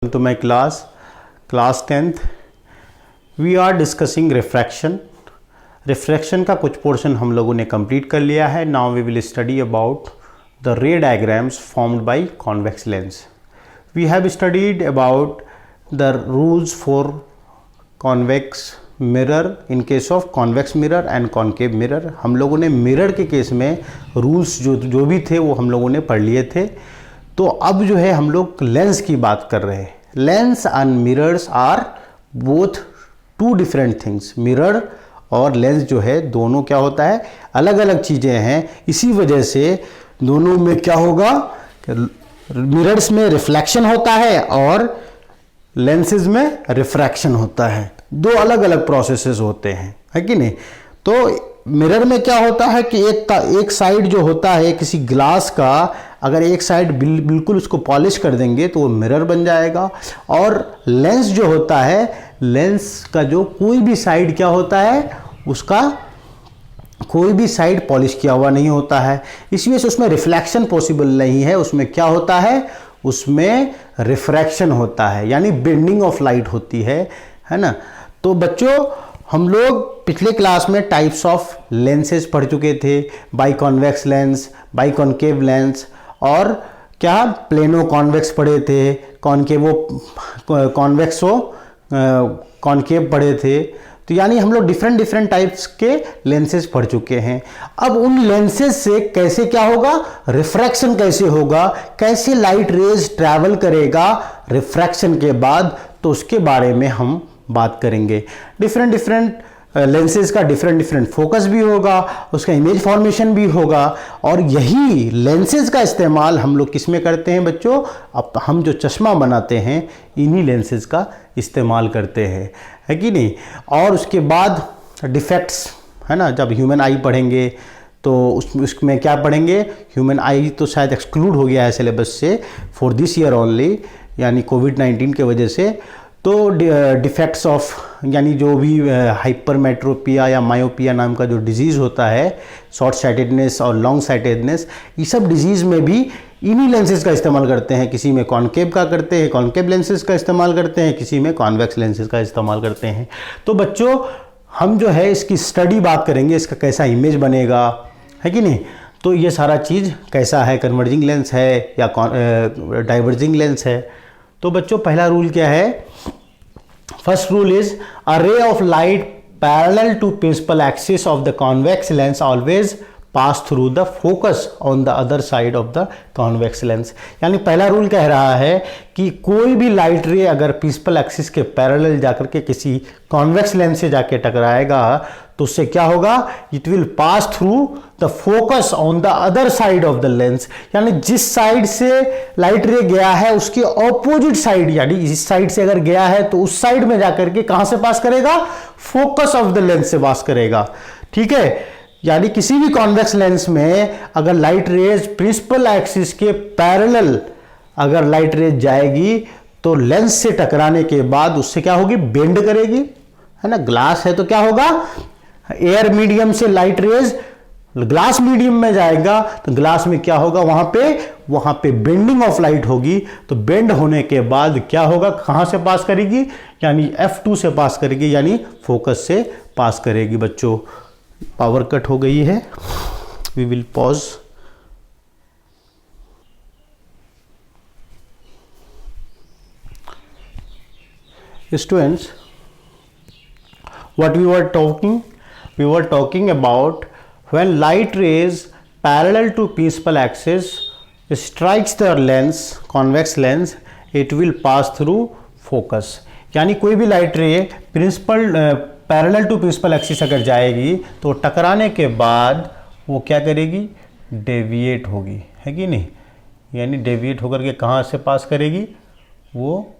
To my class 10th, we are discussing refraction. Refraction का कुछ portion हम लोगों ने कंप्लीट कर लिया है. Now we will study about the ray diagrams formed by convex lens. We have studied about the rules for convex mirror in case of convex mirror and concave mirror. हम लोगों ने mirror के case में rules जो भी थे वो हम लोगों ने पढ़ लिए थे. तो अब जो है हम लोग लेंस की बात कर रहे हैं. Lens and mirrors are both two different things. Mirror और लेंस जो है दोनों क्या होता है, अलग अलग चीज़ें हैं. इसी वजह से दोनों में क्या होगा, मिरर्स में रिफ्लेक्शन होता है और लेंसेज में रिफ्रैक्शन होता है. दो अलग अलग प्रोसेसेस होते हैं, है कि नहीं. तो मिरर में क्या होता है कि एक साइड जो होता है किसी ग्लास का, अगर एक साइड बिल्कुल उसको पॉलिश कर देंगे तो वो मिरर बन जाएगा. और लेंस जो होता है, लेंस का जो कोई भी साइड क्या होता है, उसका कोई भी साइड पॉलिश किया हुआ नहीं होता है. इस वजह से उसमें रिफ्लेक्शन पॉसिबल नहीं है. उसमें क्या होता है, उसमें रिफ्रैक्शन होता है, यानी बेंडिंग ऑफ लाइट होती है ना. तो बच्चों हम लोग पिछले क्लास में टाइप्स ऑफ लेंसेज पढ़ चुके थे. By convex lens, by concave lens और क्या प्लेनो कॉन्वेक्स पढ़े थे, कॉन्केवो कॉन्वेक्सो कॉन्केव पढ़े थे. तो यानी हम लोग डिफरेंट टाइप्स के लेंसेज पढ़ चुके हैं. अब उन लेंसेज से कैसे क्या होगा, रिफ्रैक्शन कैसे होगा, कैसे लाइट रेज ट्रैवल करेगा रिफ्रैक्शन के बाद, तो उसके बारे में हम बात करेंगे. डिफरेंट लेंसेज का डिफरेंट फोकस भी होगा, उसका इमेज फॉर्मेशन भी होगा. और यही लेंसेज का इस्तेमाल हम लोग किस में करते हैं बच्चों, अब हम जो चश्मा बनाते हैं इन्हीं लेंसेज का इस्तेमाल करते हैं, है कि नहीं. और उसके बाद डिफेक्ट्स, है ना. जब ह्यूमन आई पढ़ेंगे तो उसमें क्या पढ़ेंगे, ह्यूमन आई तो शायद एक्सक्लूड हो गया है सिलेबस से फॉर दिस ईयर ओनली, यानी कोविड-19 के वजह से. तो डिफेक्ट्स ऑफ, यानी जो भी हाइपरमेट्रोपिया या मायोपिया नाम का जो डिजीज़ होता है, शॉर्ट साइटेडनेस और लॉन्ग साइटेडनेस, ये सब डिजीज़ में भी इन्हीं लेंसेज का इस्तेमाल करते हैं. किसी में कॉन्केव का करते हैं, कॉन्केव लेंसेज का इस्तेमाल करते हैं, किसी में कॉन्वेक्स लेंसेज का इस्तेमाल करते हैं. तो बच्चों हम जो है इसकी स्टडी बात करेंगे, इसका कैसा इमेज बनेगा, है कि नहीं. तो ये सारा चीज़ कैसा है, कन्वर्जिंग लेंस है या डाइवर्जिंग लेंस है. तो बच्चों पहला रूल क्या है, first rule is a ray of light parallel to principal axis of the convex lens always pass through the focus on the other side of the convex lens. यानी पहला rule कह रहा है कि कोई भी लाइट रे अगर प्रिंसिपल एक्सिस के पैरेलल जाकर के किसी कॉन्वेक्स लेंस से जाके टकराएगा तो उससे क्या होगा, it will pass through the focus on the other side of the lens. यानी जिस साइड से लाइट रे गया है उसके ऑपोजिट साइड, यानी इस साइड से अगर गया है तो उस साइड में जाकर के कहां से पास करेगा, फोकस ऑफ द लेंस से पास करेगा. ठीक है. यानी किसी भी कॉन्वेक्स लेंस में अगर लाइट रेज प्रिंसिपल एक्सिस के पैरेलल अगर लाइट रेज जाएगी तो लेंस से टकराने के बाद उससे क्या होगी, बेंड करेगी, है ना. ग्लास है तो क्या होगा, एयर मीडियम से लाइट रेज ग्लास मीडियम में जाएगा तो ग्लास में क्या होगा, वहां पे बेंडिंग ऑफ लाइट होगी. तो बेंड होने के बाद क्या होगा, कहां से पास करेगी, यानी F2 से पास करेगी, यानी फोकस से पास करेगी. बच्चों पावर कट हो गई है, we will pause. Students, what we were talking about when light rays parallel to principal axis strikes the lens, convex lens, it will pass through focus. यानी कोई भी light ray parallel to principal axis अगर जाएगी तो टकराने के बाद वो क्या करेगी, डेविएट होगी, है कि नहीं. यानी डेविएट होकर के कहाँ से पास करेगी, वो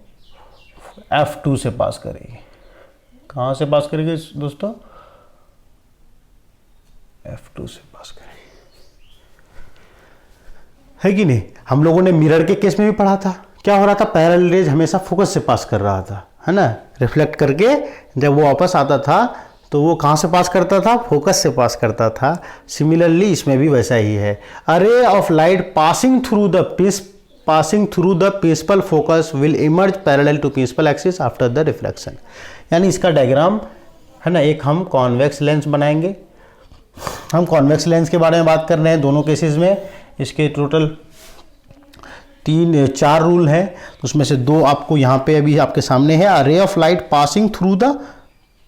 F2 से पास करेगी. कहाँ से पास करेगी दोस्तों, F2 से पास करेगी, है कि नहीं. हम लोगों ने मिरर के केस में भी पढ़ा था, क्या हो रहा था, पैरेलल रेज हमेशा फोकस से पास कर रहा था, है ना. रिफ्लेक्ट करके जब वो वापस आता था तो वो कहाँ से पास करता था, फोकस से पास करता था. सिमिलरली इसमें भी वैसा ही है. A ray of light passing through the passing through the principal focus will emerge parallel to principal axis after the reflection। यानी इसका डायग्राम है ना, एक हम कॉन्वेक्स लेंस बनाएंगे। हम कॉन्वेक्स लेंस के बारे में बात कर रहे हैं दोनों केसेस में। इसके टोटल 4 रूल हैं, उसमें से 2 आपको यहाँ पे अभी आपके सामने है। A ray of light passing through the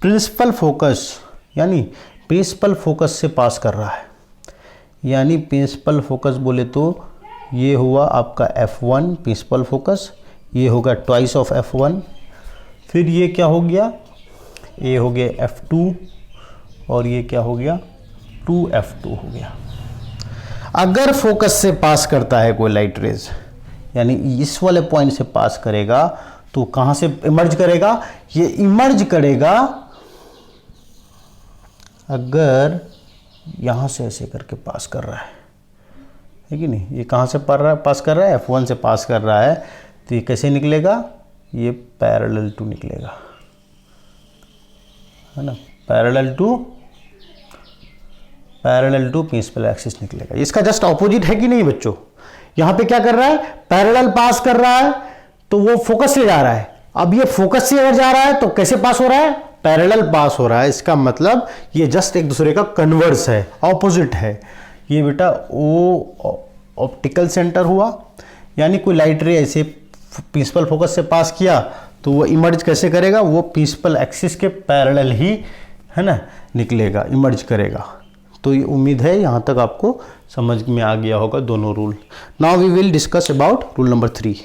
principal focus, यानी प्रिंसिपल फोकस से पास कर रहा है। यानी प्रिंसिपल फोकस बोले तो ये हुआ आपका F1 प्रिंसिपल फोकस, ये होगा ट्वाइस ऑफ F1, फिर ये क्या हो गया, ये हो गया F2 और ये क्या हो गया 2F2 हो गया। अगर फोकस से पास करता है कोई लाइट रेज, यानी इस वाले पॉइंट से पास करेगा तो कहां से इमर्ज करेगा, ये इमर्ज करेगा अगर यहां से ऐसे करके पास कर रहा है कि नहीं। ये कहां से पास कर रहा है, F1 से पास कर रहा है, तो ये कैसे निकलेगा, ये पैरेलल टू निकलेगा, है ना, पैरेलल टू प्रिंसिपल एक्सिस निकलेगा। इसका जस्ट ऑपोजिट है कि नहीं बच्चों। यहां पे क्या कर रहा है, पैरेलल पास कर रहा है तो वो फोकस से जा रहा है। अब ये फोकस से अगर जा रहा है तो कैसे पास हो रहा है, पैरेलल पास हो रहा है। इसका मतलब ये जस्ट एक दूसरे का कन्वर्स है, ऑपोजिट है। ये बेटा ओ ऑप्टिकल सेंटर हुआ, यानी कोई लाइट रे ऐसे प्रिंसिपल फोकस से पास किया तो वो इमर्ज कैसे करेगा, वो प्रिंसिपल एक्सिस के पैरेलल ही, है ना, निकलेगा, इमर्ज करेगा। तो ये उम्मीद है यहाँ तक आपको समझ में आ गया होगा दोनों rule. Now we will discuss about rule number 3।